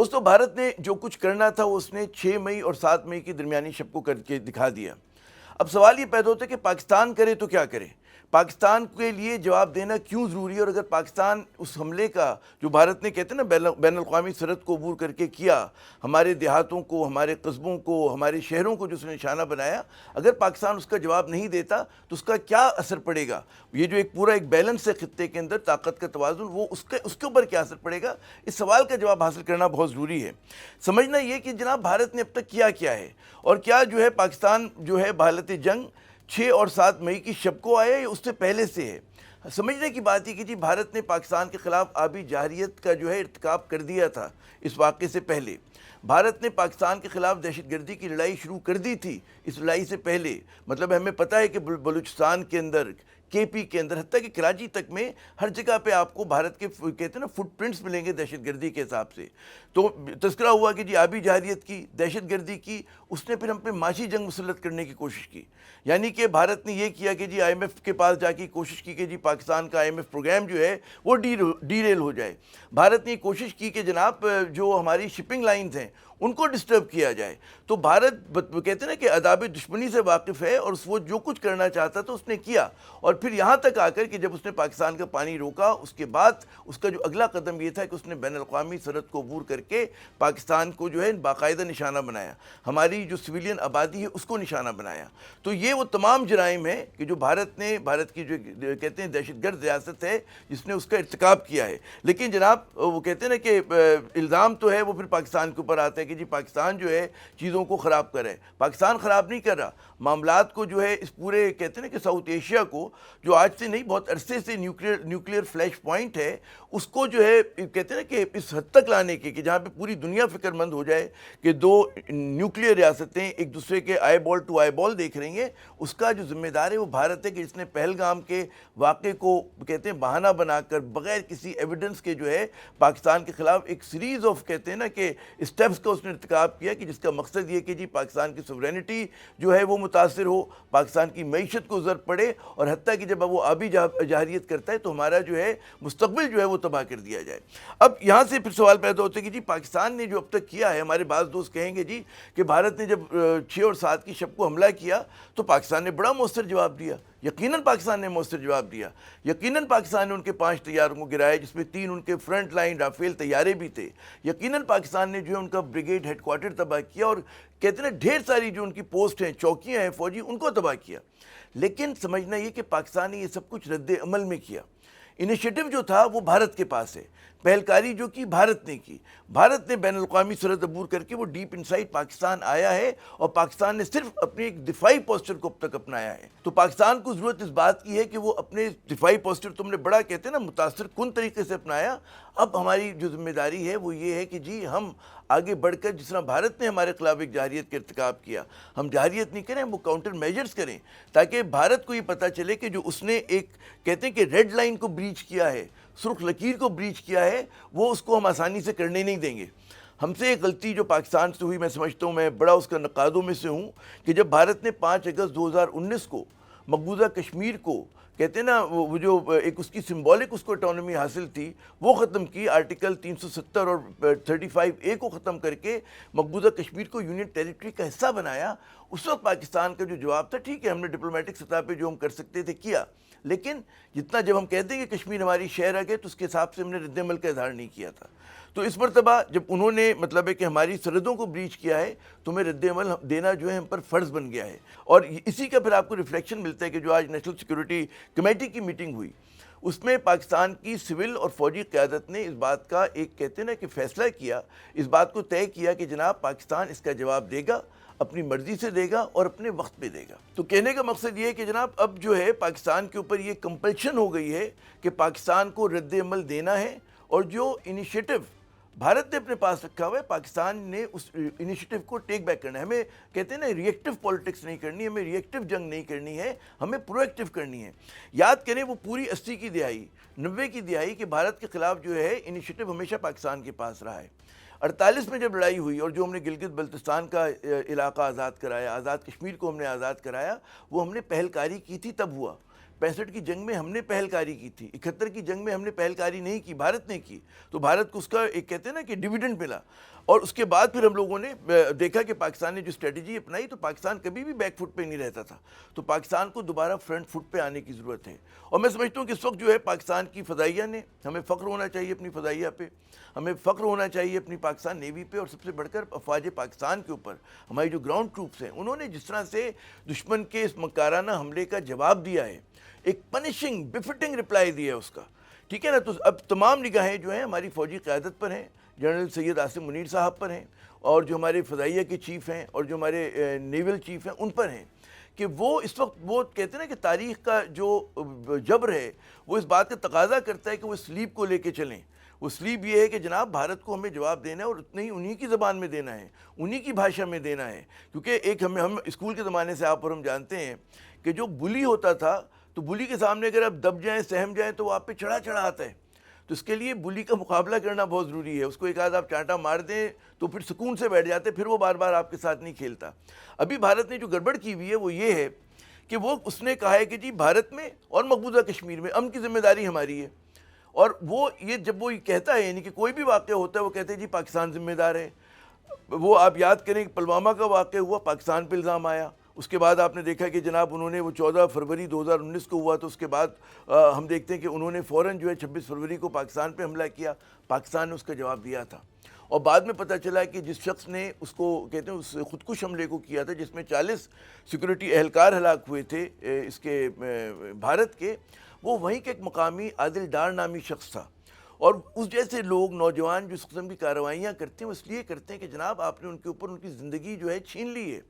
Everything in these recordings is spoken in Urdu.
دوستو، بھارت نے جو کچھ کرنا تھا وہ اس نے 6 مئی اور 7 مئی کی درمیانی شب کو کر کے دکھا دیا۔ اب سوال یہ پیدا ہوتا ہے کہ پاکستان کرے تو کیا کرے، پاکستان کے لیے جواب دینا کیوں ضروری ہے، اور اگر پاکستان اس حملے کا جو بھارت نے کہتے ہیں نا بین الاقوامی سرحد کو عبور کر کے کیا، ہمارے دیہاتوں کو، ہمارے قصبوں کو، ہمارے شہروں کو جو اس نے نشانہ بنایا، اگر پاکستان اس کا جواب نہیں دیتا تو اس کا کیا اثر پڑے گا، یہ جو ایک پورا ایک بیلنس ہے خطے کے اندر، طاقت کا توازن، وہ اس کے اوپر کیا اثر پڑے گا، اس سوال کا جواب حاصل کرنا بہت ضروری ہے۔ سمجھنا یہ کہ جناب بھارت نے اب تک کیا ہے، اور کیا جو ہے پاکستان جو ہے بحالت جنگ 6 اور 7 مئی کی شب کو آیا یا اس سے پہلے سے ہے۔ سمجھنے کی بات یہ کہ جی بھارت نے پاکستان کے خلاف آبی جارحیت کا جو ہے ارتکاب کر دیا تھا اس واقعے سے پہلے، بھارت نے پاکستان کے خلاف دہشت گردی کی لڑائی شروع کر دی تھی اس لڑائی سے پہلے، مطلب ہمیں پتہ ہے کہ بلوچستان کے اندر، کے پی کے اندر، حتیٰ کہ کراچی تک میں ہر جگہ پہ آپ کو بھارت کے کہتے ہیں نا فٹ پرنٹس ملیں گے دہشت گردی کے حساب سے۔ تو تذکرہ ہوا کہ جی آبی جارحیت کی، دہشت گردی کی، اس نے پھر ہم پہ معاشی جنگ مسلط کرنے کی کوشش کی، یعنی کہ بھارت نے یہ کیا کہ جی آئی ایم ایف کے پاس جا کے کوشش کی کہ جی پاکستان کا آئی ایم ایف پروگرام جو ہے وہ ڈی ریل ہو جائے۔ بھارت نے کوشش کی کہ جناب جو ہماری شپنگ لائنز ہیں ان کو ڈسٹرب کیا جائے۔ تو بھارت کہتے ہیں نا کہ آداب دشمنی سے واقف ہے، اور وہ جو کچھ کرنا چاہتا تھا اس نے کیا، اور پھر یہاں تک آ کر کہ جب اس نے پاکستان کا پانی روکا، اس کے بعد اس کا جو اگلا قدم یہ تھا کہ اس نے بین الاقوامی سرحد کو عبور کر کے پاکستان کو جو ہے باقاعدہ نشانہ بنایا، ہماری جو سویلین آبادی ہے اس کو نشانہ بنایا۔ تو یہ وہ تمام جرائم ہیں کہ جو بھارت کی جو کہتے ہیں دہشت گرد ریاست ہے جس نے اس کا ارتکاب کیا ہے۔ لیکن جناب وہ کہتے ہیں نا کہ الزام تو ہے وہ پھر پاکستان کے اوپر آتا ہے کہ جی پاکستان جو ہے چیزوں کو خراب کر رہا ہے۔ پاکستان خراب نہیں کر رہا، معاملات کو جو ہے اس پورے کہتے ہیں نا کہ ساؤتھ ایشیا کو، جو آج سے نہیں بہت عرصے سے نیوکلیئر فلیش پوائنٹ ہے، اس کو جو ہے کہتے ہیں نا کہ اس حد تک لانے کے کہ جہاں پہ پوری دنیا فکر مند ہو جائے کہ دو نیوکلیئر ریاستیں ایک دوسرے کے آئی بال ٹو آئی بال دیکھ رہی ہیں، اس کا جو ذمہ دار ہے وہ بھارت ہے کہ جس نے پہلگام کے واقعے کو کہتے ہیں بہانہ بنا کر بغیر کسی ایویڈنس کے جو ہے پاکستان کے خلاف ایک سیریز آف کہتے ہیں نا کہ اسٹیپس کا اس نے ارتکاب کیا کہ جس کا مقصد یہ کہ جی پاکستان کی سورینٹی جو ہے وہ متاثر ہو، پاکستان کی معیشت کو ضرر پڑے، اور حتیٰ کہ جب وہ آبی جارحیت کرتا ہے تو ہمارا جو ہے مستقبل جو ہے وہ تباہ کر دیا جائے۔ اب یہاں سے پھر سوال پیدا ہوتا ہے کہ جی پاکستان نے جو اب تک کیا ہے، ہمارے بعض دوست کہیں گے جی کہ بھارت نے جب 6 اور 7 کی شب کو حملہ کیا تو پاکستان نے بڑا مؤثر جواب دیا۔ یقیناً پاکستان نے مؤثر جواب دیا، یقیناً پاکستان نے ان کے 5 طیاروں کو گرایا جس میں 3 ان کے فرنٹ لائن رافیل طیارے بھی تھے، یقیناً پاکستان نے جو ہے ان کا بریگیڈ ہیڈ کوارٹر تباہ کیا، اور کہتے ہیں ڈھیر ساری جو ان کی پوسٹ ہیں، چوکیاں ہیں فوجی، ان کو تباہ کیا۔ لیکن سمجھنا یہ کہ پاکستان نے یہ سب کچھ رد عمل میں کیا، انیشیٹو جو تھا وہ بھارت کے پاس ہے، پہلکاری جو کی بھارت نے کی، بھارت نے بین الاقوامی سرحد عبور کر کے وہ ڈیپ انسائڈ پاکستان آیا ہے، اور پاکستان نے صرف اپنے ایک دفاعی پوسچر کو اب تک اپنایا ہے۔ تو پاکستان کو ضرورت اس بات کی ہے کہ وہ اپنے دفاعی پوسچر تم نے بڑا کہتے ہیں نا متاثر کن طریقے سے اپنایا، اب ہماری جو ذمہ داری ہے وہ یہ ہے کہ جی ہم آگے بڑھ کر جس طرح بھارت نے ہمارے خلاف ایک جارحیت کا ارتکاب کیا، ہم جارحیت نہیں کریں، وہ کاؤنٹر میجرز کریں، تاکہ بھارت کو یہ پتہ چلے کہ جو اس نے ایک کہتے ہیں کہ ریڈ لائن کو بریچ کیا ہے، سرخ لکیر کو بریچ کیا ہے، وہ اس کو ہم آسانی سے کرنے نہیں دیں گے۔ ہم سے ایک غلطی جو پاکستان سے ہوئی، میں سمجھتا ہوں، میں بڑا اس کا نقادوں میں سے ہوں، کہ جب بھارت نے 5 اگست 2019 کو مقبوضہ کشمیر کو کہتے ہیں نا وہ جو ایک اس کی سمبولک اس کو اٹانومی حاصل تھی وہ ختم کی، آرٹیکل 370 اور 35A کو ختم کر کے مقبوضہ کشمیر کو یونین ٹیریٹری کا حصہ بنایا، اس وقت پاکستان کا جو جواب تھا، ٹھیک ہے ہم نے ڈپلومیٹک سطح پہ جو ہم کر سکتے تھے کیا، لیکن جتنا جب ہم کہتے ہیں کہ کشمیر ہماری شہر آ گئے تو اس کے حساب سے ہم نے رد عمل کا اظہار نہیں کیا تھا۔ تو اس مرتبہ جب انہوں نے مطلب ہے کہ ہماری سرحدوں کو بریچ کیا ہے تو ہمیں رد عمل دینا جو ہے ہم پر فرض بن گیا ہے، اور اسی کا پھر آپ کو ریفلیکشن ملتا ہے کہ جو آج نیشنل سیکورٹی کمیٹی کی میٹنگ ہوئی، اس میں پاکستان کی سول اور فوجی قیادت نے اس بات کا ایک کہتے ہیں نا کہ فیصلہ کیا، اس بات کو طے کیا کہ جناب پاکستان اس کا جواب دے گا، اپنی مرضی سے دے گا اور اپنے وقت پہ دے گا۔ تو کہنے کا مقصد یہ ہے کہ جناب اب جو ہے پاکستان کے اوپر یہ کمپلشن ہو گئی ہے کہ پاکستان کو رد عمل دینا ہے، اور جو انیشیٹو بھارت نے اپنے پاس رکھا ہوا ہے پاکستان نے اس انیشیٹو کو ٹیک بیک کرنا ہے۔ ہمیں کہتے ہیں نا ری ایکٹیو پالیٹکس نہیں کرنی، ہمیں ری ایکٹیو جنگ نہیں کرنی ہے، ہمیں پرو ایکٹیو کرنی ہے۔ یاد کریں وہ پوری 80 کی دہائی 90 کی دہائی کہ بھارت کے خلاف جو ہے انیشیٹو ہمیشہ پاکستان کے پاس رہا ہے۔ 48 میں جب لڑائی ہوئی اور جو ہم نے گلگت بلتستان کا علاقہ آزاد کرایا، آزاد کشمیر کو ہم نے آزاد کرایا، وہ ہم نے پہلکاری کی تھی، تب ہوا۔ 65 کی جنگ میں ہم نے پہلکاری کی تھی, 71 کی جنگ میں ہم نے پہلکاری نہیں کی, بھارت نے کی. تو بھارت کو اس کا ایک کہتے ہیں نا کہ ڈیویڈنڈ ملا. اور اس کے بعد پھر ہم لوگوں نے دیکھا کہ پاکستان نے جو اسٹریٹجی اپنائی تو پاکستان کبھی بھی بیک فٹ پہ نہیں رہتا تھا. تو پاکستان کو دوبارہ فرنٹ فٹ پہ آنے کی ضرورت ہے. اور میں سمجھتا ہوں کہ اس وقت جو ہے پاکستان کی فضائیہ نے, ہمیں فخر ہونا چاہیے اپنی فضائیہ پہ, ہمیں فخر ہونا چاہیے اپنی پاکستان نیوی پہ, اور سب سے بڑھ کر افواج پاکستان کے اوپر ہماری جو گراؤنڈ ٹروپس ہیں انہوں نے جس طرح سے دشمن کے اس مکارانہ حملے کا جواب دیا ہے, ایک پنشنگ بفٹنگ رپلائی دیا ہے اس کا, ٹھیک ہے نا. تو اب تمام نگاہیں جو ہیں ہماری فوجی قیادت پر ہیں, جنرل سید عاصم منیر صاحب پر ہیں, اور جو ہمارے فضائیہ کے چیف ہیں اور جو ہمارے نیول چیف ہیں ان پر ہیں کہ وہ اس وقت وہ کہتے ہیں نا کہ تاریخ کا جو جبر ہے وہ اس بات کا تقاضا کرتا ہے کہ وہ سلیپ کو لے کے چلیں. وہ سلیپ یہ ہے کہ جناب بھارت کو ہمیں جواب دینا ہے, اور اتنا ہی انہی کی زبان میں دینا ہے, انہی کی بھاشا میں دینا ہے. کیونکہ ایک ہم اسکول کے زمانے سے آپ اور ہم جانتے ہیں کہ جو بلی ہوتا تھا تو بلی کے سامنے اگر آپ دب جائیں سہم جائیں تو وہ آپ پہ چڑھا آتا ہے. تو اس کے لیے بلی کا مقابلہ کرنا بہت ضروری ہے. اس کو ایک آدھ آپ چانٹا مار دیں تو پھر سکون سے بیٹھ جاتے, پھر وہ بار بار آپ کے ساتھ نہیں کھیلتا. ابھی بھارت نے جو گڑبڑ کی ہوئی ہے وہ یہ ہے کہ وہ اس نے کہا ہے کہ جی بھارت میں اور مقبوضہ کشمیر میں امن کی ذمہ داری ہماری ہے. اور وہ یہ جب وہ کہتا ہے یعنی کہ کوئی بھی واقعہ ہوتا ہے وہ کہتے ہیں جی پاکستان ذمہ دار ہے. وہ آپ یاد کریں کہ پلوامہ کا واقعہ ہوا, پاکستان پہ الزام آیا. اس کے بعد آپ نے دیکھا کہ جناب انہوں نے وہ 14 فروری 2019 کو ہوا, تو اس کے بعد ہم دیکھتے ہیں کہ انہوں نے فوراً جو ہے 26 فروری کو پاکستان پہ حملہ کیا. پاکستان نے اس کا جواب دیا تھا, اور بعد میں پتہ چلا کہ جس شخص نے اس کو کہتے ہیں اس خودکش حملے کو کیا تھا جس میں 40 سیکورٹی اہلکار ہلاک ہوئے تھے اس کے بھارت کے, وہ وہیں کے ایک مقامی عادل ڈار نامی شخص تھا. اور اس جیسے لوگ نوجوان جو اس قسم کی کارروائیاں کرتے ہیں وہ اس لیے کرتے ہیں کہ جناب آپ نے ان کے اوپر ان کی زندگی جو ہے چھین لی ہے,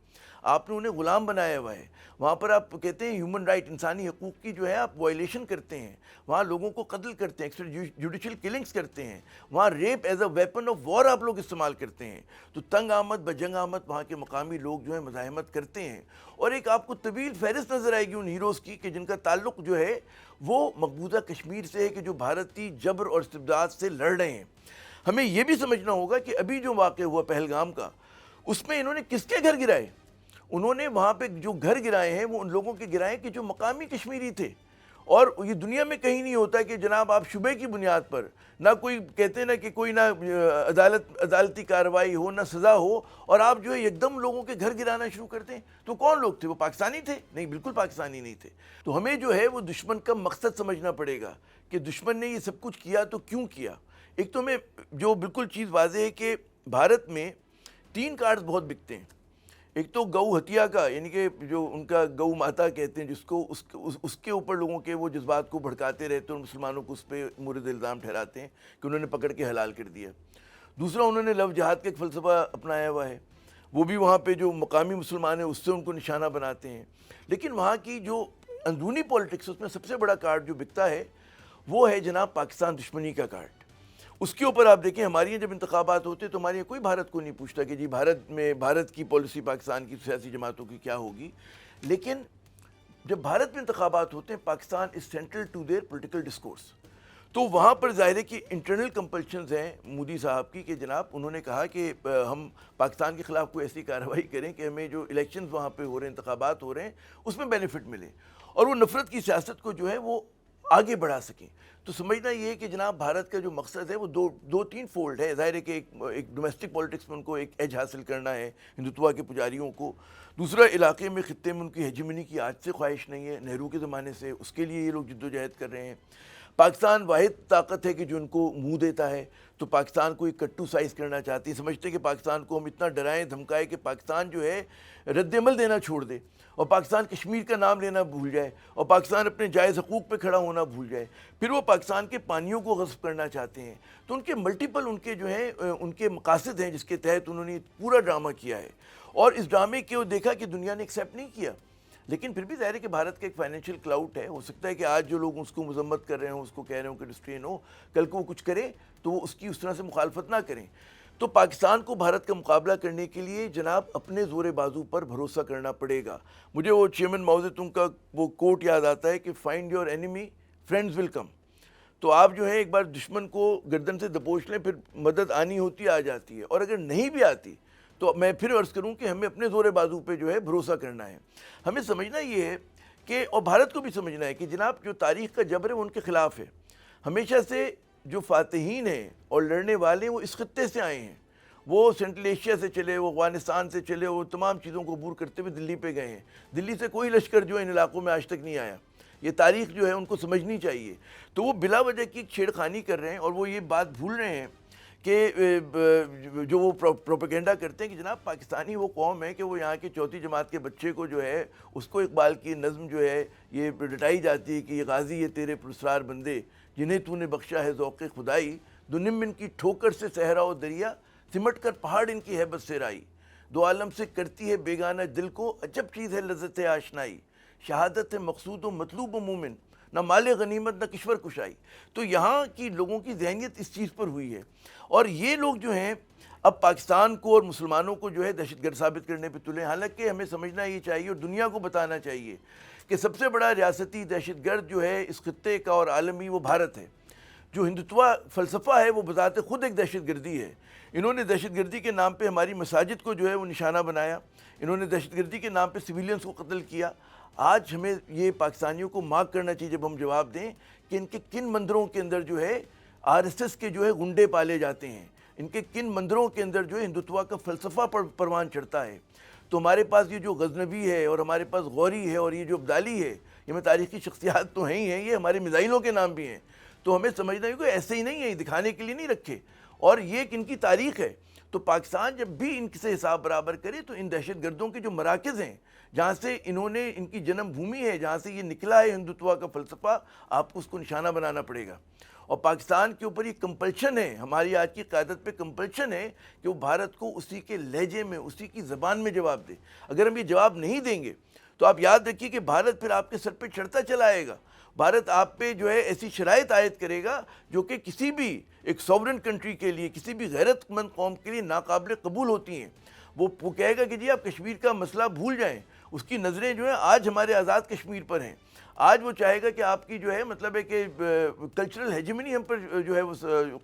آپ نے انہیں غلام بنایا ہوا ہے. وہاں پر آپ کہتے ہیں ہیومن رائٹ, انسانی حقوق کی جو ہے آپ وائلیشن کرتے ہیں, وہاں لوگوں کو قتل کرتے ہیں, ایکسٹرا جوڈیشل کلنگز کرتے ہیں, وہاں rape as a weapon of war آپ لوگ استعمال کرتے ہیں. تو تنگ آمد بجنگ آمد وہاں کے مقامی لوگ جو ہیں مزاحمت کرتے ہیں. اور ایک آپ کو طویل فہرست نظر آئے گی ان ہیروز کی کہ جن کا تعلق جو ہے وہ مقبوضہ کشمیر سے ہے, کہ جو بھارتی جبر اور استبداد سے لڑ رہے ہیں. ہمیں یہ بھی سمجھنا ہوگا کہ ابھی جو واقع ہوا پہلگام کا, اس میں انہوں نے کس کے گھر گرائے؟ انہوں نے وہاں پہ جو گھر گرائے ہیں وہ ان لوگوں کے گرائے کہ جو مقامی کشمیری تھے. اور یہ دنیا میں کہیں نہیں ہوتا کہ جناب آپ شبے کی بنیاد پر نہ کوئی کہتے ہیں نا کہ کوئی نہ عدالتی کارروائی ہو نہ سزا ہو, اور آپ جو ہے ایک دم لوگوں کے گھر گرانا شروع کرتے ہیں. تو کون لوگ تھے؟ وہ پاکستانی تھے؟ نہیں, بالکل پاکستانی نہیں تھے. تو ہمیں جو ہے وہ دشمن کا مقصد سمجھنا پڑے گا کہ دشمن نے یہ سب کچھ کیا تو کیوں کیا. ایک تو ہمیں جو بالکل چیز واضح ہے کہ بھارت میں 3 کارڈز بہت بکتے ہیں. ایک تو گو ہتیا کا, یعنی کہ جو ان کا گو ماتا کہتے ہیں جس کو اس کے اوپر لوگوں کے وہ جذبات کو بھڑکاتے رہتے ہیں, اور مسلمانوں کو اس پہ مورد الزام ٹھہراتے ہیں کہ انہوں نے پکڑ کے حلال کر دیا. دوسرا انہوں نے لو جہاد کا ایک فلسفہ اپنایا ہوا ہے, وہ بھی وہاں پہ جو مقامی مسلمان ہیں اس سے ان کو نشانہ بناتے ہیں. لیکن وہاں کی جو اندرونی پولیٹکس اس میں سب سے بڑا کارڈ جو بکتا ہے وہ ہے جناب پاکستان دشمنی کا کارڈ. اس کے اوپر آپ دیکھیں ہمارے یہاں جب انتخابات ہوتے تو ہمارے یہاں کوئی بھارت کو نہیں پوچھتا کہ جی بھارت کی پالیسی پاکستان کی سیاسی جماعتوں کی کیا ہوگی. لیکن جب بھارت میں انتخابات ہوتے ہیں Pakistan is central to their political discourse. تو وہاں پر ظاہر ہے کہ انٹرنل کمپلشنز ہیں مودی صاحب کی کہ جناب انہوں نے کہا کہ ہم پاکستان کے خلاف کوئی ایسی کارروائی کریں کہ ہمیں جو الیکشنز وہاں پہ ہو رہے ہیں, انتخابات ہو رہے ہیں, اس میں بینیفٹ ملے اور وہ نفرت کی سیاست کو جو ہے وہ آگے بڑھا سکیں. تو سمجھنا یہ ہے کہ جناب بھارت کا جو مقصد ہے وہ دو تین فولڈ ہے. ظاہر ہے کہ ایک ڈومیسٹک پولیٹکس میں ان کو ایک ایج حاصل کرنا ہے ہندوتوا کے پجاریوں کو. دوسرا علاقے میں خطے میں ان کی ہیجمنی کی آج سے خواہش نہیں ہے, نہرو کے زمانے سے, اس کے لیے یہ لوگ جد و جہد کر رہے ہیں. پاکستان واحد طاقت ہے کہ جو ان کو منہ دیتا ہے, تو پاکستان کو ایک کٹو سائز کرنا چاہتی ہے. سمجھتے ہیں کہ پاکستان کو ہم اتنا ڈرائیں دھمکائے کہ پاکستان جو ہے رد عمل دینا چھوڑ دے, اور پاکستان کشمیر کا نام لینا بھول جائے, اور پاکستان اپنے جائز حقوق پہ کھڑا ہونا بھول جائے. پھر وہ پاکستان کے پانیوں کو غصب کرنا چاہتے ہیں. تو ان کے ملٹیپل ان کے جو ہیں ان کے مقاصد ہیں جس کے تحت انہوں نے پورا ڈرامہ کیا ہے. اور اس ڈرامے کو دیکھا کہ دنیا نے ایکسیپٹ نہیں کیا. لیکن پھر بھی ظاہر ہے کہ بھارت کا ایک فائنینشیل کلاؤٹ ہے. ہو سکتا ہے کہ آج جو لوگ اس کو مذمت کر رہے ہوں, اس کو کہہ رہے ہوں کہ ریسٹرین ہو, کل کو وہ کچھ کرے تو وہ اس کی اس طرح سے مخالفت نہ کریں. تو پاکستان کو بھارت کا مقابلہ کرنے کے لیے جناب اپنے زور بازو پر بھروسہ کرنا پڑے گا. مجھے وہ چیئرمین ماؤ زے تونگ کا وہ کوٹ یاد آتا ہے کہ فائنڈ یور اینیمی فرینڈز ول کم. تو آپ جو ہے ایک بار دشمن کو گردن سے دبوچ لیں, پھر مدد آنی ہوتی آ جاتی ہے, اور اگر نہیں بھی آتی تو میں پھر عرض کروں کہ ہمیں اپنے زور بازو پہ جو ہے بھروسہ کرنا ہے. ہمیں سمجھنا یہ ہے کہ اور بھارت کو بھی سمجھنا ہے کہ جناب جو تاریخ کا جبر ہے وہ ان کے خلاف ہے. ہمیشہ سے جو فاتحین ہیں اور لڑنے والے وہ اس خطے سے آئے ہیں. وہ سینٹرل ایشیا سے چلے, وہ افغانستان سے چلے, وہ تمام چیزوں کو عبور کرتے ہوئے دلی پہ گئے ہیں. دلی سے کوئی لشکر جو ہے ان علاقوں میں آج تک نہیں آیا. یہ تاریخ جو ہے ان کو سمجھنی چاہیے. تو وہ بلا وجہ کی چھیڑ خانی کر رہے ہیں اور وہ یہ بات بھول رہے ہیں کہ جو وہ پروپیگنڈا کرتے ہیں کہ جناب پاکستانی وہ قوم ہے کہ وہ یہاں کے چوتھی جماعت کے بچے کو جو ہے اس کو اقبال کی نظم جو ہے یہ رٹائی جاتی ہے کہ یہ غازی یہ تیرے پرسرار بندے جنہیں تو نے بخشا ہے ذوق خدائی, دنم ان کی ٹھوکر سے صحرا و دریا سمٹ کر پہاڑ ان کی ہیبت سے رائی, دو عالم سے کرتی ہے بیگانہ دل کو عجب چیز ہے لذت آشنائی, شہادت ہے مقصود و مطلوب و مومن نہ مال غنیمت نہ کشور کشائی. تو یہاں کی لوگوں کی ذہنیت اس چیز پر ہوئی ہے اور یہ لوگ جو ہیں اب پاکستان کو اور مسلمانوں کو جو ہے دہشت گرد ثابت کرنے پہ تلے. حالانکہ ہمیں سمجھنا یہ چاہیے اور دنیا کو بتانا چاہیے کہ سب سے بڑا ریاستی دہشت گرد جو ہے اس خطے کا اور عالمی وہ بھارت ہے. جو ہندوتوا فلسفہ ہے وہ بذات خود ایک دہشت گردی ہے. انہوں نے دہشت گردی کے نام پہ ہماری مساجد کو جو ہے وہ نشانہ بنایا. انہوں نے دہشت گردی کے نام پہ سویلینز کو قتل کیا. آج ہمیں یہ پاکستانیوں کو مارک کرنا چاہیے جب ہم جواب دیں کہ ان کے کن مندروں کے اندر جو ہے آر ایس ایس کے جو ہے گنڈے پالے جاتے ہیں, ان کے کن مندروں کے اندر جو ہے ہندوتوا کا فلسفہ پروان چڑھتا ہے. تو ہمارے پاس یہ جو غزنوی ہے اور ہمارے پاس غوری ہے اور یہ جو عبدالی ہے, یہ میں تاریخی شخصیات تو ہیں ہی ہیں, یہ ہمارے میزائلوں کے نام بھی ہیں. تو ہمیں سمجھنا ہے کہ ایسے ہی نہیں ہے, دکھانے کے لیے نہیں رکھے, اور یہ ایک ان کی تاریخ ہے. تو پاکستان جب بھی ان سے حساب برابر کرے تو ان دہشت گردوں کے جو مراکز ہیں جہاں سے انہوں نے ان کی جنم بھومی ہے, جہاں سے یہ نکلا ہے ہندوتوا کا فلسفہ, آپ کو اس کو نشانہ بنانا پڑے گا. اور پاکستان کے اوپر یہ کمپلشن ہے, ہماری آج کی قیادت پہ کمپلشن ہے کہ وہ بھارت کو اسی کے لہجے میں اسی کی زبان میں جواب دے. اگر ہم یہ جواب نہیں دیں گے تو آپ یاد رکھیے کہ بھارت پھر آپ کے سر پہ چڑھتا چلا آئے گا. بھارت آپ پہ جو ہے ایسی شرائط عائد کرے گا جو کہ کسی بھی ایک سوورن کنٹری کے لیے, کسی بھی غیرت مند قوم کے لیے ناقابل قبول ہوتی ہیں. وہ کہے گا کہ جی آپ کشمیر کا مسئلہ بھول جائیں. اس کی نظریں جو ہیں آج ہمارے آزاد کشمیر پر ہیں. آج وہ چاہے گا کہ آپ کی جو ہے مطلب ہے کہ کلچرل ہیجمنی ہم پر جو ہے وہ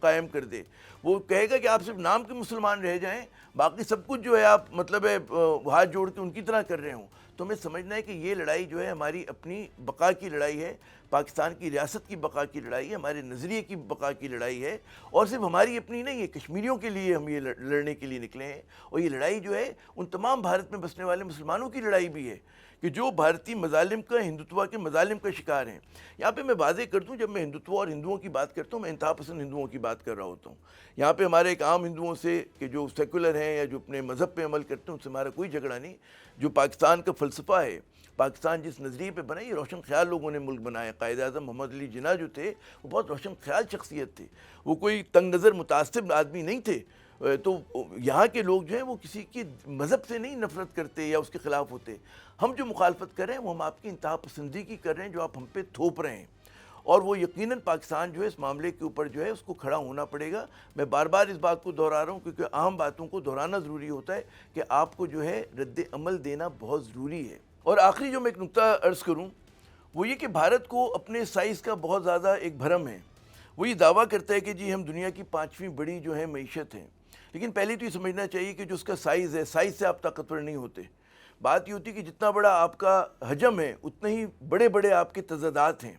قائم کر دے. وہ کہے گا کہ آپ صرف نام کے مسلمان رہ جائیں, باقی سب کچھ جو ہے آپ مطلب ہے ہاتھ جوڑ کے ان کی طرح کر رہے ہوں. تو ہمیں سمجھنا ہے کہ یہ لڑائی جو ہے ہماری اپنی بقا کی لڑائی ہے, پاکستان کی ریاست کی بقا کی لڑائی ہے, ہمارے نظریے کی بقا کی لڑائی ہے, اور صرف ہماری اپنی نہیں ہے, کشمیریوں کے لیے ہم یہ لڑنے کے لیے نکلے ہیں. اور یہ لڑائی جو ہے ان تمام بھارت میں بسنے والے مسلمانوں کی لڑائی بھی ہے کہ جو بھارتی مظالم کا, ہندوتوا کے مظالم کا شکار ہیں. یہاں پہ میں واضح کر دوں, جب میں ہندوتوا اور ہندوؤں کی بات کرتا ہوں میں انتہا پسند ہندوؤں کی بات کر رہا ہوتا ہوں. یہاں پہ ہمارے ایک عام ہندوؤں سے کہ جو سیکولر ہیں یا جو اپنے مذہب پہ عمل کرتے ہیں ان سے ہمارا کوئی جھگڑا نہیں. جو پاکستان کا فلسفہ ہے, پاکستان جس نظریے پہ بنا, یہ روشن خیال لوگوں نے ملک بنایا. قائد اعظم محمد علی جناح جو تھے وہ بہت روشن خیال شخصیت تھے, وہ کوئی تنگ نظر متعصب آدمی نہیں تھے. تو یہاں کے لوگ جو ہیں وہ کسی کی مذہب سے نہیں نفرت کرتے یا اس کے خلاف ہوتے. ہم جو مخالفت کر رہے ہیں وہ ہم آپ کی انتہا پسندی کی کر رہے ہیں جو آپ ہم پہ تھوپ رہے ہیں, اور وہ یقیناً پاکستان جو ہے اس معاملے کے اوپر جو ہے اس کو کھڑا ہونا پڑے گا. میں بار بار اس بات کو دہرا رہا ہوں کیونکہ اہم باتوں کو دہرانا ضروری ہوتا ہے کہ آپ کو جو ہے رد عمل دینا بہت ضروری ہے. اور آخری جو میں ایک نقطہ عرض کروں وہ یہ کہ بھارت کو اپنے سائز کا بہت زیادہ ایک بھرم ہے. وہ یہ دعویٰ کرتا ہے کہ جی ہم دنیا کی 5ویں بڑی جو ہے معیشت ہیں, لیکن پہلے تو یہ سمجھنا چاہیے کہ جو اس کا سائز ہے, سائز سے آپ طاقتور نہیں ہوتے. بات یہ ہوتی ہے کہ جتنا بڑا آپ کا حجم ہے اتنے ہی بڑے بڑے آپ کے تضادات ہیں.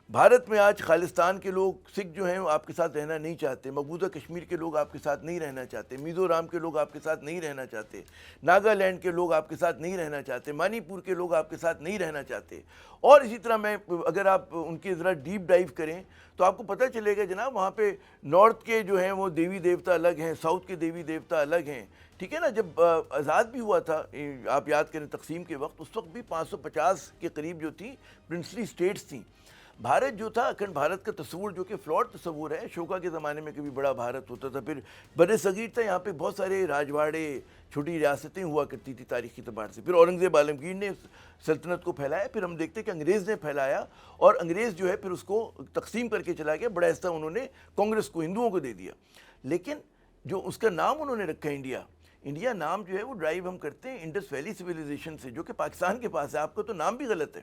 بھارت میں آج خالستان کے لوگ سکھ جو ہیں وہ آپ کے ساتھ رہنا نہیں چاہتے, مقبوضہ کشمیر کے لوگ آپ کے ساتھ نہیں رہنا چاہتے, میزورام کے لوگ آپ کے ساتھ نہیں رہنا چاہتے, ناگالینڈ کے لوگ آپ کے ساتھ نہیں رہنا چاہتے, منی پور کے لوگ آپ کے ساتھ نہیں رہنا چاہتے. اور اسی طرح میں اگر آپ ان کے ذرا ڈیپ ڈائیو کریں تو آپ کو پتہ چلے گا جناب وہاں پہ نارتھ کے جو ہیں وہ دیوی دیوتا الگ ہیں, ساؤتھ کے دیوی دیوتا الگ ہیں. ٹھیک ہے نا, جب آزاد بھی ہوا تھا آپ یاد کریں تقسیم کے وقت, اس وقت بھی 550 کے قریب جو تھیں پرنسلی سٹیٹس تھیں. بھارت جو تھا اکھنڈ بھارت کا تصور جو کہ فلاٹ تصور ہے, اشوکا کے زمانے میں کبھی بڑا بھارت ہوتا تھا, پھر بر صغیر تھا, یہاں پہ بہت سارے راجواڑے چھوٹی ریاستیں ہوا کرتی تھی تاریخی اعتبار سے. پھر اورنگزیب عالمگیر نے سلطنت کو پھیلایا, پھر ہم دیکھتے ہیں کہ انگریز نے پھیلایا, اور انگریز جو ہے پھر اس کو تقسیم کر کے چلا گیا. بڑا حصہ انہوں نے کانگریس کو, ہندوؤں کو دے دیا. لیکن جو اس کا نام انہوں نے رکھا انڈیا, انڈیا نام جو ہے وہ ڈرائیو ہم کرتے ہیں انڈس ویلی سویلائزیشن سے جو کہ پاکستان کے پاس ہے. آپ کا تو نام بھی غلط ہے.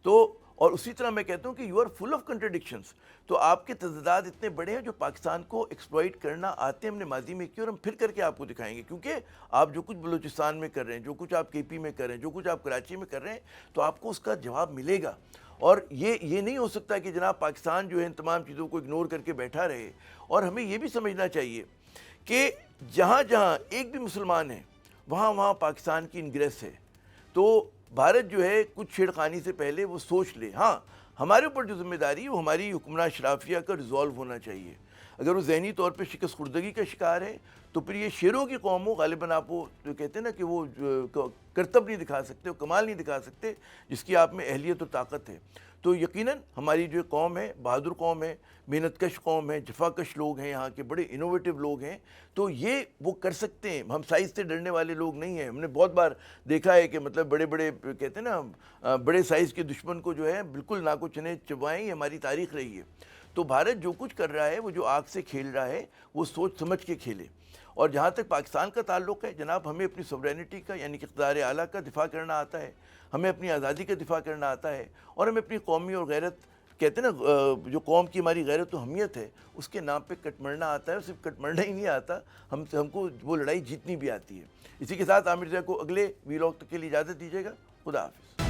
تو اور اسی طرح میں کہتا ہوں کہ یو آر فل آف کنٹرڈکشنس. تو آپ کے تضادات اتنے بڑے ہیں جو پاکستان کو ایکسپلائٹ کرنا آتے ہیں، ہم نے ماضی میں کیا اور ہم پھر کر کے آپ کو دکھائیں گے. کیونکہ آپ جو کچھ بلوچستان میں کر رہے ہیں، جو کچھ آپ کے پی میں کر رہے ہیں، جو کچھ آپ کراچی میں کر رہے ہیں، تو آپ کو اس کا جواب ملے گا. اور یہ نہیں ہو سکتا کہ جناب پاکستان جو ہے ان تمام چیزوں کو اگنور کر کے بیٹھا رہے. اور ہمیں یہ بھی سمجھنا چاہیے کہ جہاں جہاں ایک بھی مسلمان ہے وہاں وہاں پاکستان کی انگریس ہے. تو بھارت جو ہے کچھ چھیڑخانی سے پہلے وہ سوچ لے. ہاں، ہمارے اوپر جو ذمہ داری ہے وہ ہماری حکمراں اشرافیہ کا ریزالو ہونا چاہیے. اگر وہ ذہنی طور پہ شکست خوردگی کا شکار ہے تو پھر یہ شیروں کی قوم ہو، غالباً آپ وہ جو کہتے ہیں نا کہ وہ کرتب نہیں دکھا سکتے، وہ کمال نہیں دکھا سکتے جس کی آپ میں اہلیت اور طاقت ہے. تو یقیناً ہماری جو قوم ہے بہادر قوم ہے، محنت کش قوم ہے، جفا کش لوگ ہیں، یہاں کے بڑے انوویٹو لوگ ہیں. تو یہ وہ کر سکتے ہیں. ہم سائز سے ڈرنے والے لوگ نہیں ہیں. ہم نے بہت بار دیکھا ہے کہ مطلب بڑے بڑے کہتے ہیں نا بڑے سائز کے دشمن کو جو ہے بالکل ناکو چنے چبائیں، یہ ہماری تاریخ رہی ہے. تو بھارت جو کچھ کر رہا ہے، وہ جو آگ سے کھیل رہا ہے، وہ سوچ سمجھ کے کھیلے. اور جہاں تک پاکستان کا تعلق ہے جناب، ہمیں اپنی سوورینٹی کا یعنی کہ اقتدار اعلیٰ کا دفاع کرنا آتا ہے، ہمیں اپنی آزادی کا دفاع کرنا آتا ہے، اور ہمیں اپنی قومی اور غیرت کہتے ہیں نا جو قوم کی ہماری غیرت و حمیت ہے اس کے نام پہ کٹ مرنا آتا ہے. اور صرف کٹ مرنا ہی نہیں آتا، ہم کو وہ لڑائی جیتنی بھی آتی ہے. اسی کے ساتھ عامر صاحب کو اگلے ویلاگ تک کے لیے اجازت دیجیے گا. خدا حافظ.